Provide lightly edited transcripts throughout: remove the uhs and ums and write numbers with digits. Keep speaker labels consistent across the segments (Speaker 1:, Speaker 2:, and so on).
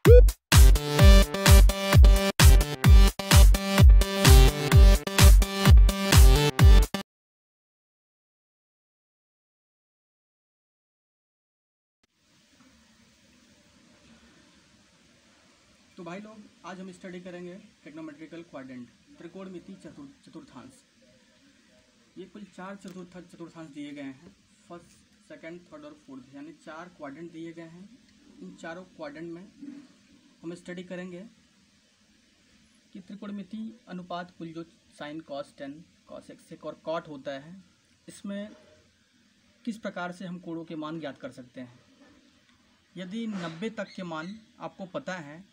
Speaker 1: तो भाई लोग, आज हम स्टडी करेंगे ट्रिग्नोमेट्रिकल क्वाड्रेंट, त्रिकोणमिति चतुर्थांश। ये कुल 4 चतुर्थांश दिए गए हैं। फर्स्ट, सेकंड, थर्ड और फोर्थ, यानी 4 क्वाड्रेंट दिए गए हैं। इन चारों क्वाड्रेंट में हम स्टडी करेंगे कि त्रिकोणमिति अनुपात कुल जो sine cos tan cosec sec और कॉट होता है, इसमें किस प्रकार से हम कोणों के मान ज्ञात कर सकते हैं। यदि 90 तक के मान आपको पता है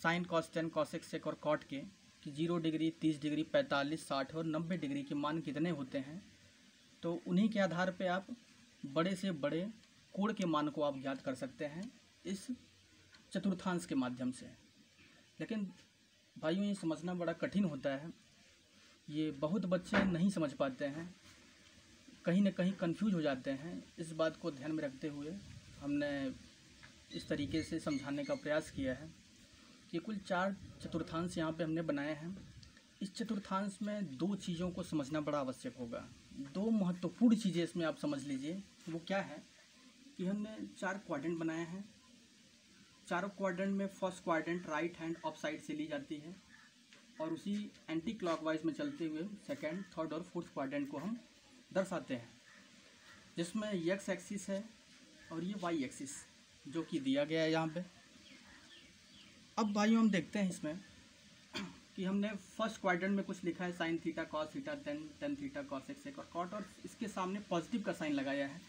Speaker 1: sine cos tan cosec sec और कॉट के, कि 0 डिग्री, 30 डिग्री, 45, 60 और 90 डिग्री के मान कितने होते हैं, तो उन्हीं के आधार पे आप बड़े से बड़े कोण के मान को आप ज्ञात कर सकते हैं इस चतुर्थांश के माध्यम से। लेकिन भाइयों, ये समझना बड़ा कठिन होता है। ये बहुत बच्चे नहीं समझ पाते हैं, कहीं ना कहीं कंफ्यूज हो जाते हैं। इस बात को ध्यान में रखते हुए हमने इस तरीके से समझाने का प्रयास किया है कि कुल 4 चतुर्थांश यहाँ पे हमने बनाए हैं। इस चतुर्थांश में 2 चीज़ों को समझना बड़ा आवश्यक होगा। 2 महत्वपूर्ण चीज़ें इसमें आप समझ लीजिए। वो क्या है कि हमने 4 क्वाड्रेंट बनाए हैं। चारों क्वाड्रेंट में first quadrant right hand of side से ली जाती है और उसी एंटी क्लॉकवाइज में चलते हुए सेकेंड, थर्ड और फोर्थ क्वाड्रेंट को हम दर्शाते हैं, जिसमें एक्स एक्सिस है और ये वाई एक्सिस जो कि दिया गया है यहाँ पे। अब भाइयों, हम देखते हैं इसमें कि हमने फर्स्ट क्वाड्रेंट में कुछ लिखा है sine theta cos theta tan theta cosec sec और कॉट, और इसके सामने पॉजिटिव का साइन लगाया है।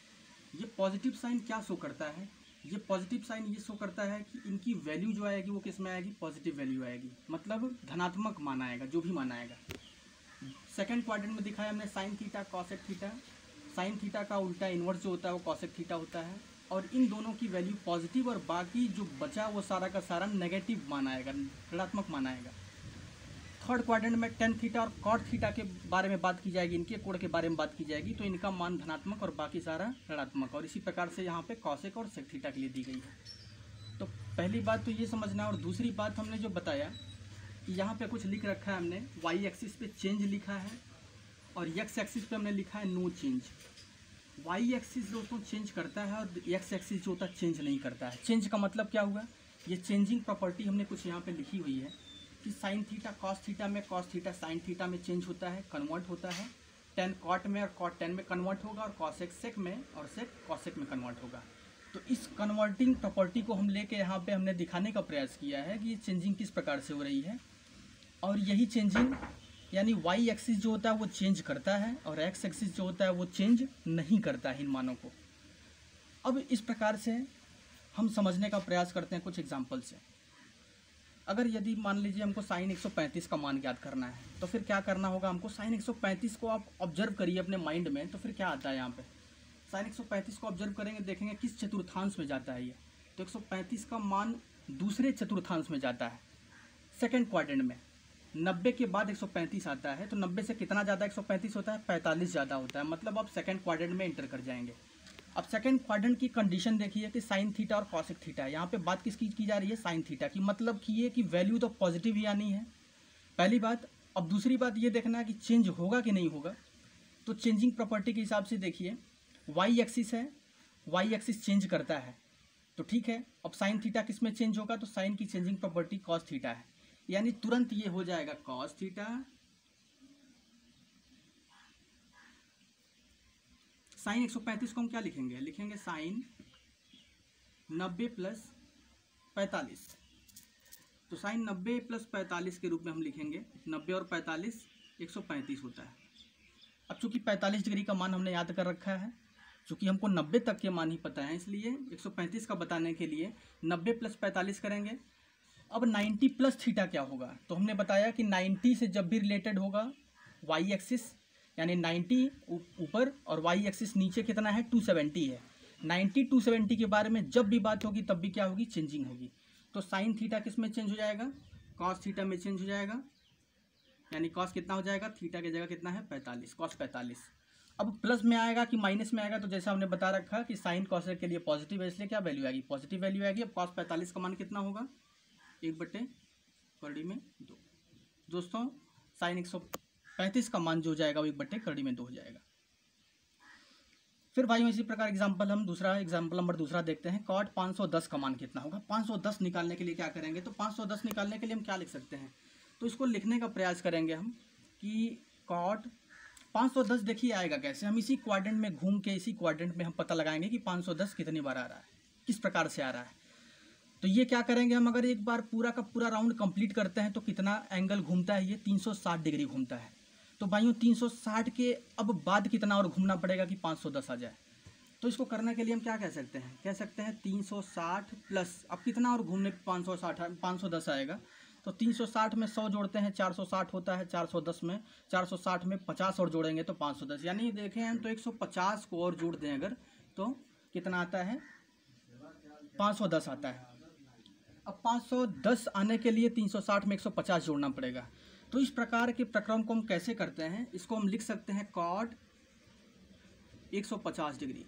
Speaker 1: ये पॉजिटिव साइन क्या शो करता है? ये पॉजिटिव साइन ये शो करता है कि इनकी वैल्यू जो आएगी वो किस में आएगी? पॉजिटिव वैल्यू आएगी, मतलब धनात्मक मान आएगा, जो भी मान आएगा। सेकेंड क्वाड्रेंट में दिखाया हमने sine theta cosec theta. Sine theta का उल्टा इन्वर्स जो होता है वो कॉसेक थीटा होता है, और इन दोनों की वैल्यू पॉजिटिव और बाकी जो बचा वो सारा का सारा नेगेटिव मान आएगा, ऋणात्मक मान आएगा। थर्ड क्वाड्रेंट में टेन थीटा और कॉट थीटा के बारे में बात की जाएगी, इनके कोण के बारे में बात की जाएगी, तो इनका मान धनात्मक और बाकी सारा ऋणात्मक। और इसी प्रकार से यहाँ पे कॉसेक और सेक थीटा के लिए दी गई है। तो पहली बात तो ये समझना। और दूसरी बात हमने जो बताया कि यहाँ पे कुछ लिख रखा है हमने, वाई एक्सिस पे चेंज लिखा है और एक्स एक्सिस पे हमने लिखा है नो चेंज। वाई एक्सिस दोस्तों चेंज करता है और एक्स एक्सिस जो होता है चेंज नहीं करता है। चेंज का मतलब क्या हुआ? ये चेंजिंग प्रॉपर्टी हमने कुछ यहाँ पे लिखी हुई है कि साइन थीटा कॉस थीटा में, कॉस थीटा साइन थीटा में चेंज होता है, कन्वर्ट होता है। टेन कॉट में और कॉट टेन में कन्वर्ट होगा, और कॉसेक सेक में और सेक कॉसेक में कन्वर्ट होगा। तो इस कन्वर्टिंग प्रॉपर्टी को हम लेके यहाँ पे हमने दिखाने का प्रयास किया है कि ये चेंजिंग किस प्रकार से हो रही है। और यही चेंजिंग यानी वाई एक्सिस जो होता है वो चेंज करता है और एक्स एक्सिस जो होता है वो चेंज नहीं करता है इन मानों को। अब इस प्रकार से हम समझने का प्रयास करते हैं कुछ एग्जाम्पल से। अगर यदि मान लीजिए हमको साइन 135 का मान ज्ञात करना है, तो फिर क्या करना होगा हमको? साइन 135 को आप ऑब्जर्व करिए अपने माइंड में, तो फिर क्या आता है यहाँ पे? साइन 135 को ऑब्जर्व करेंगे, देखेंगे किस चतुर्थांश में जाता है ये। तो 135 का मान दूसरे चतुर्थांश में जाता है, सेकेंड क्वाड्रेंट में। 90 के बाद 135 आता है, तो 90 से कितना ज़्यादा 135 होता है? 45 ज़्यादा होता है, मतलब आप सेकंड क्वाड्रेंट में एंटर कर जाएंगे। अब सेकंड क्वाड्रेंट की कंडीशन देखिए कि साइन थीटा और कॉसेक थीटा। यहाँ पे बात किसकी की जा रही है? साइन थीटा की। मतलब कि ये कि वैल्यू तो पॉजिटिव ही आनी है, पहली बात। अब दूसरी बात ये देखना है कि चेंज होगा कि नहीं होगा। तो चेंजिंग प्रॉपर्टी के हिसाब से देखिए, वाई एक्सिस है, वाई एक्सिस चेंज करता है, तो ठीक है। अब साइन थीटा किस में चेंज होगा? तो साइन की चेंजिंग प्रॉपर्टी कॉस थीटा है, यानी तुरंत ये हो जाएगा कॉस थीटा साइन 135 को हम क्या लिखेंगे? लिखेंगे साइन 90 प्लस 45। तो साइन 90 प्लस 45 के रूप में हम लिखेंगे। 90 और 45 135 होता है। अब चूंकि 45 डिग्री का मान हमने याद कर रखा है, चूंकि हमको 90 तक के मान ही पता है, इसलिए 135 का बताने के लिए 90 प्लस 45 करेंगे। अब 90 प्लस थीटा क्या होगा? तो हमने बताया कि 90 से जब भी रिलेटेड होगा वाई एक्सिस, यानी 90 ऊपर और वाई एक्सिस नीचे कितना है? 270 है। 90 270 के बारे में जब भी बात होगी तब भी क्या होगी? चेंजिंग होगी। तो साइन थीटा किस में चेंज हो जाएगा? कॉस थीटा में चेंज हो जाएगा, यानी कॉस कितना हो जाएगा? थीटा की जगह कितना है? 45, कॉस 45। अब प्लस में आएगा कि माइनस में आएगा, तो जैसा हमने बता रखा कि साइन कॉसेक के लिए पॉजिटिव है, इसलिए क्या वैल्यू आएगी, पॉजिटिव वैल्यू आएगी। अब कॉस 45 का मान कितना होगा, 1/2 दोस्तों साइन 135 का मान जो हो जाएगा वो 1/2 हो जाएगा। फिर भाइयों इसी प्रकार एग्जाम्पल नंबर दूसरा देखते हैं। कॉट 510 का मान कितना होगा। 510 निकालने के लिए क्या करेंगे, तो 510 निकालने के लिए हम क्या लिख सकते हैं, तो इसको लिखने का प्रयास करेंगे हम कि कॉट 510 देखिए आएगा कैसे, हम इसी क्वाड्रेंट में घूम के इसी क्वाड्रेंट में हम पता लगाएंगे कि 510 कितनी बार आ रहा है, किस प्रकार से आ रहा है। तो ये क्या करेंगे हम, अगर एक बार पूरा का पूरा राउंड कंप्लीट करते हैं तो कितना एंगल घूमता है, ये 360 डिग्री घूमता है। तो भाइयों 360 के अब बाद कितना और घूमना पड़ेगा कि 510 आ जाए। तो इसको करने के लिए हम क्या कह सकते हैं 360 प्लस, अब कितना और घूमने 510 आएगा। तो 360 में 100 जोड़ते हैं 460 होता है, 410 में 460 में 50 और जोड़ेंगे तो 510, यानी देखें हम तो 150 को और जोड़ दें अगर तो कितना आता है 510 आता है। अब 510 आने के लिए 360 में 150 जोड़ना पड़ेगा। तो इस प्रकार के प्रक्रम को हम कैसे करते हैं, इसको हम लिख सकते हैं कॉट 150 डिग्री।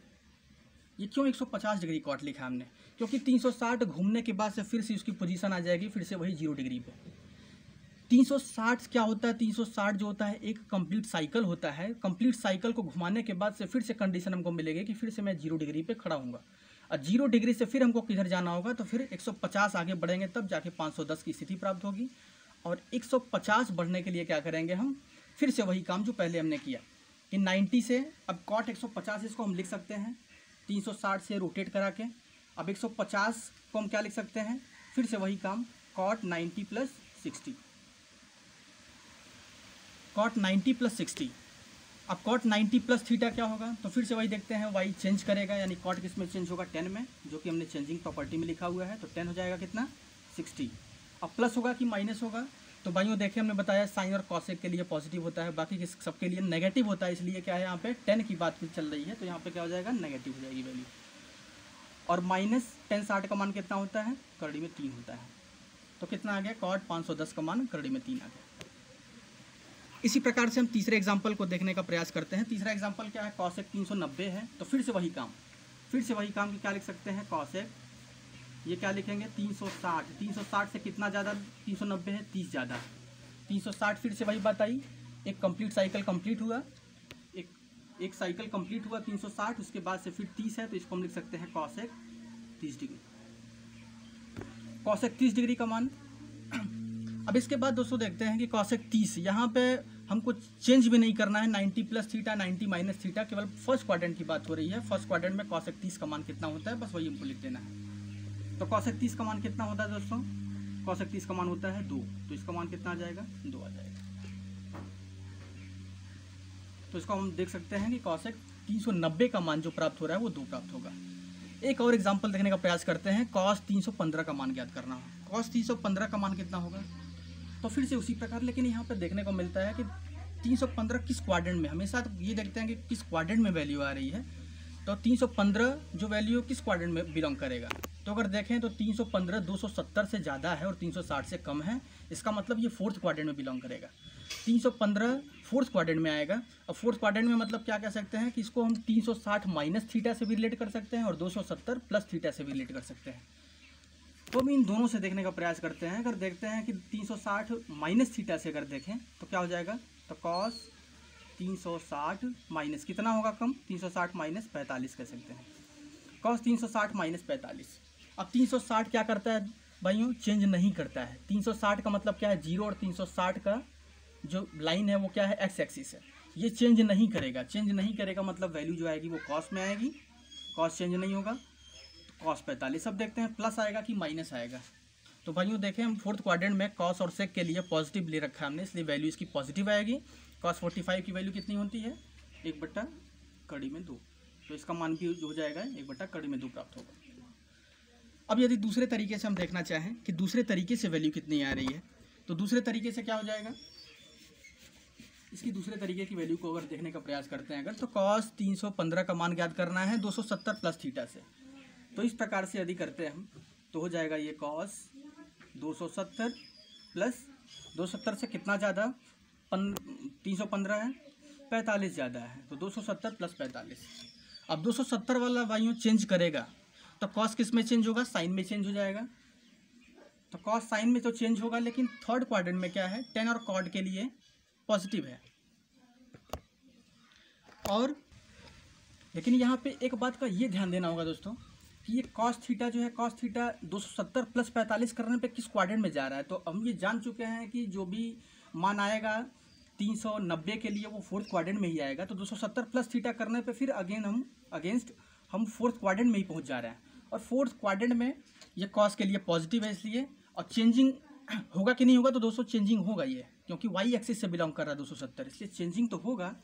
Speaker 1: ये क्यों 150 डिग्री कॉट लिखा हमने, क्योंकि 360 घूमने के बाद से फिर से उसकी पोजीशन आ जाएगी फिर से वही 0 डिग्री पे। 360 क्या होता है, 360 जो होता है एक कंप्लीट साइकिल होता है। कंप्लीट साइकिल को घुमाने के बाद से फिर से कंडीशन हमको मिलेगी कि फिर से मैं 0 डिग्री पे खड़ा हूँगा, और 0 डिग्री से फिर हमको किधर जाना होगा, तो फिर 150 आगे बढ़ेंगे तब जाके 510 की स्थिति प्राप्त होगी। और 150 बढ़ने के लिए क्या करेंगे हम, फिर से वही काम जो पहले हमने किया कि 90 से, अब कॉट 150 इसको हम लिख सकते हैं 360 से रोटेट करा के। अब 150 को हम क्या लिख सकते हैं, फिर से वही काम कॉट 90 प्लस 60, कॉट 90 प्लस 60। अब कॉट 90 प्लस थीटा क्या होगा, तो फिर से वही देखते हैं, वाई चेंज करेगा, यानी कॉट किस में चेंज होगा 10 में, जो कि हमने चेंजिंग प्रॉपर्टी में लिखा हुआ है। तो 10 हो जाएगा कितना 60। अब प्लस होगा कि माइनस होगा, तो भाइयों देखिए हमने बताया साइन और कॉसेक के लिए पॉजिटिव होता है, बाकी सबके लिए नेगेटिव होता है, इसलिए क्या है यहाँ पे 10 की बात चल रही है, तो यहाँ पे क्या हो जाएगा नेगेटिव हो जाएगी वैल्यू। और माइनस 1060 का मान कितना होता है, करड़ी में 3 होता है। तो कितना आ गया, कॉट 510 का मान करड़ी में 3 आ गया। इसी प्रकार से हम तीसरे एग्जाम्पल को देखने का प्रयास करते हैं। तीसरा एग्जाम्पल क्या है, कॉसेक 390 है। तो फिर से वही काम की क्या लिख सकते हैं, कॉसेक ये क्या लिखेंगे 360 से कितना ज़्यादा 390 है, 30 ज़्यादा 360। फिर से वही बात आई, एक कंप्लीट साइकिल कंप्लीट हुआ, एक साइकिल कंप्लीट हुआ 360, उसके बाद से फिर 30 है, तो इसको हम लिख सकते हैं कॉसेक 30 डिग्री, कॉसेक 30 डिग्री का मान। अब इसके बाद दोस्तों देखते हैं कि कॉसेक 30, यहाँ पे हमको चेंज भी नहीं करना है, 90 प्लस थीटा 90 माइनस थीटा, केवल फर्स्ट क्वाड्रेंट की बात हो रही है। फर्स्ट क्वाड्रेंट में कॉसेक 30 का मान कितना होता है, बस वही हमको लिख देना है। तो कॉसेक 30 का मान कितना होता है दोस्तों, कॉसेक 30 का मान होता है 2, तो इसका मान कितना आ जाएगा 2 आ जाएगा। तो इसको हम देख सकते हैं कि कॉसेक 390 का मान जो प्राप्त हो रहा है वो 2 प्राप्त होगा। एक और एग्जांपल देखने का प्रयास करते हैं, कॉस 315 का मान ज्ञात करना हो। कॉस 315 का मान कितना होगा, तो फिर से उसी प्रकार, लेकिन यहाँ पे देखने को मिलता है कि 315 किस क्वाड्रेंट में, हमेशा तो ये देखते हैं कि किस क्वाड्रेंट में वैल्यू आ रही है। तो 315 जो वैल्यू किस क्वाड्रेंट में बिलोंग करेगा, तो अगर देखें तो 315 270 से ज़्यादा है और 360 से कम है, इसका मतलब ये फोर्थ क्वाड्रेंट में बिलोंग करेगा। 315 फोर्थ क्वाड्रेंट में आएगा। अब फोर्थ क्वाड्रेंट में मतलब क्या कह सकते हैं कि इसको हम 360 माइनस थीटा से भी रिलेट कर सकते हैं और 270 प्लस थीटा से भी रिलेट कर सकते हैं। तो हम इन दोनों से देखने का प्रयास करते हैं। अगर देखते हैं कि 360 माइनस थीटा से अगर देखें तो क्या हो जाएगा, तो कॉस 360 माइनस कितना होगा कम, 360 माइनस 45 कह सकते हैं, कॉस 360 माइनस 45। अब 360 क्या करता है भाइयों, चेंज नहीं करता है। 360 का मतलब क्या है 0, और 360 का जो लाइन है वो क्या है एक्स एक्सिस है, ये चेंज नहीं करेगा। चेंज नहीं करेगा मतलब वैल्यू जो आएगी वो कॉस में आएगी, कॉस चेंज नहीं होगा, तो कॉस 45। अब देखते हैं प्लस आएगा कि माइनस आएगा। तो भाइयों देखें हम फोर्थ क्वाड्रेंट में कॉस और सेक के लिए पॉजिटिव ले रखा है हमने, इसलिए वैल्यू इसकी पॉजिटिव आएगी। कॉस 45 की वैल्यू कितनी होती है 1/2, तो इसका मान भी हो जाएगा 1/2 प्राप्त होगा। अब यदि दूसरे तरीके से हम देखना चाहें कि दूसरे तरीके से वैल्यू कितनी आ रही है, तो दूसरे तरीके से क्या हो जाएगा, इसकी दूसरे तरीके की वैल्यू को अगर देखने का प्रयास करते हैं अगर, तो कॉस 315 का मान ज्ञात करना है 270 प्लस थीटा से। तो इस प्रकार से यदि करते हैं हम तो हो जाएगा ये कॉस 270 प्लस 270 से कितना ज़्यादा 315 है, 45 ज़्यादा है, तो 270 प्लस 45। अब 270 वाला भाइयों चेंज करेगा तो कॉस किस में चेंज होगा, साइन में चेंज हो जाएगा। तो कॉस साइन में तो चेंज होगा, लेकिन थर्ड क्वाड्रेंट में क्या है, टेन और कॉड के लिए पॉजिटिव है। और लेकिन यहाँ पे एक बात का ये ध्यान देना होगा दोस्तों कि ये कॉस थीटा जो है, कॉस थीटा 270 प्लस 45 करने पे किस क्वाड्रेंट में जा रहा है। तो हम ये जान चुके हैं कि जो भी मान आएगा 390 के लिए वो फोर्थ क्वाड्रेंट में ही आएगा। तो 270 प्लस थीटा करने पे फिर अगेंस्ट हम फोर्थ क्वाड्रेंट में ही पहुंच जा रहे हैं। और फोर्थ क्वाड्रेंट में ये कॉस के लिए पॉजिटिव है इसलिए, और चेंजिंग होगा कि नहीं होगा, तो दोस्तों चेंजिंग होगा ये, क्योंकि वाई एक्सिस से बिलोंग कर रहा है 270, इसलिए चेंजिंग तो होगा।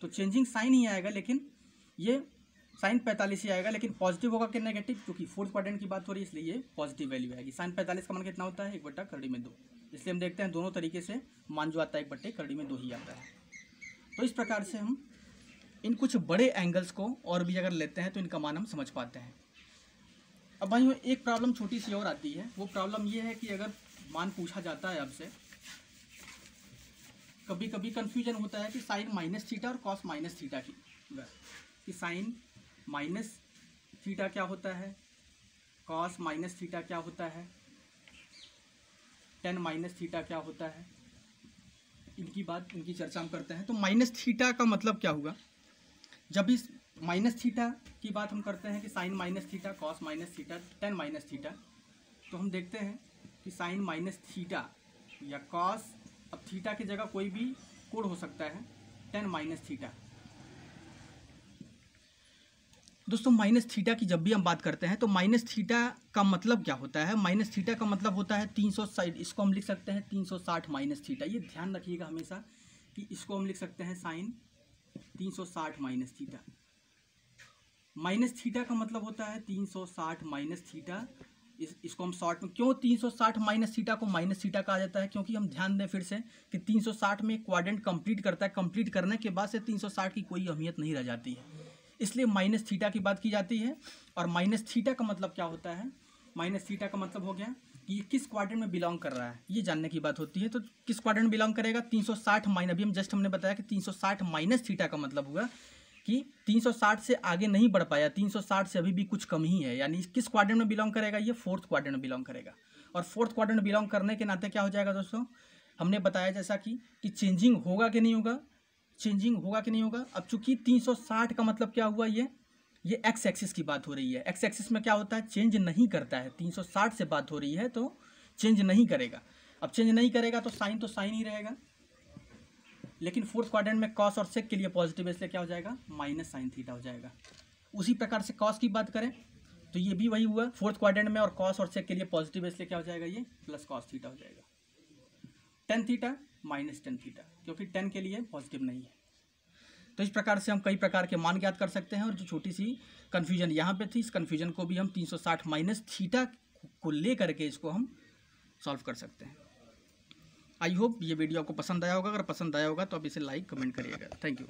Speaker 1: तो चेंजिंग साइन ही आएगा, लेकिन ये साइन 45 ही आएगा, लेकिन पॉजिटिव होगा कि नेगेटिव, क्योंकि फोर्थ क्वाड्रेंट की बात हो रही है इसलिए ये पॉजिटिव वैल्यू आएगी। साइन 45 का मान कितना होता है, 1/2, इसलिए हम देखते हैं दोनों तरीके से मान जो आता है 1/2 ही आता है। तो इस प्रकार से हम इन कुछ बड़े एंगल्स को और भी अगर लेते हैं तो इनका मान हम समझ पाते हैं। अब भाई एक प्रॉब्लम छोटी सी और आती है, वो प्रॉब्लम ये है कि अगर मान पूछा जाता है आपसे, कभी कभी कन्फ्यूजन होता है कि साइन माइनस थीटा और कॉस माइनस थीटा की, कि साइन माइनस थीटा क्या होता है, कॉस माइनस थीटा क्या होता है, टेन माइनस थीटा क्या होता है। इनकी चर्चा हम करते हैं। तो माइनस थीटा का मतलब क्या हुआ, जब इस माइनस थीटा की बात हम करते हैं कि sine minus theta, cos minus theta, tan minus theta, तो हम देखते हैं कि साइन माइनस थीटा या कॉस, अब थीटा की जगह कोई भी कोण हो सकता है, टेन माइनस थीटा। दोस्तों माइनस थीटा की जब भी हम बात करते हैं तो माइनस थीटा का मतलब क्या होता है, माइनस थीटा का मतलब होता है 360, इसको हम लिख सकते हैं 360 माइनस थीटा। ये ध्यान रखिएगा हमेशा कि इसको हम लिख सकते हैं sine 360 minus theta. Minus theta का मतलब होता है 360 माइनस थीटा। इसको हम शॉर्ट में क्यों 360 माइनस थीटा को माइनस थीटा कहा जाता है, क्योंकि हम ध्यान दें फिर से कि 360 में क्वाड्रेंट कंप्लीट करता है, कंप्लीट करने के बाद से 360 की कोई अहमियत नहीं रह जाती है, इसलिए माइनस थीटा की बात की जाती है। और माइनस थीटा का मतलब क्या होता है, माइनस थीटा का मतलब हो गया कि ये किस क्वाड्रेंट में बिलोंग कर रहा है, ये जानने की बात होती है। तो किस क्वाड्रेंट में बिलोंग करेगा, 360 माइनस, अभी हमने बताया कि 360 माइनस थीटा का मतलब हुआ कि 360 से आगे नहीं बढ़ पाया, 360 से अभी भी कुछ कम ही है, यानी किस क्वाड्रेंट में बिलोंग करेगा, ये फोर्थ क्वाड्रेंट में बिलोंग करेगा। और फोर्थ क्वाड्रेंट में बिलोंग करने के नाते क्या हो जाएगा दोस्तों, हमने बताया जैसा कि चेंजिंग होगा कि नहीं होगा, चेंजिंग होगा कि नहीं होगा। अब चूंकि 360 का मतलब क्या हुआ, ये एक्स एक्सिस की बात हो रही है, एक्स एक्सिस में क्या होता है, चेंज नहीं करता है, 360 से बात हो रही है तो चेंज नहीं करेगा। अब चेंज नहीं करेगा तो साइन ही रहेगा, लेकिन फोर्थ क्वाड्रेंट में कॉस और सेक के लिए पॉजिटिव है, इसलिए क्या हो जाएगा, माइनस साइन थीटा हो जाएगा। उसी प्रकार से कॉस की बात करें तो ये भी वही हुआ, फोर्थ क्वाड्रेंट में और कॉस और सेक के लिए पॉजिटिव है, इसलिए क्या हो जाएगा, ये प्लस कॉस थीटा हो जाएगा। Tan theta minus tan theta, क्योंकि टेन के लिए पॉजिटिव नहीं है। तो इस प्रकार से हम कई प्रकार के मान ज्ञात कर सकते हैं। और जो छोटी सी कन्फ्यूजन यहाँ पे थी, इस कन्फ्यूजन को भी हम 360 माइनस थीटा को ले करके इसको हम सॉल्व कर सकते हैं। आई होप ये वीडियो आपको पसंद आया होगा, अगर पसंद आया होगा तो आप इसे लाइक कमेंट करिएगा। Thank you.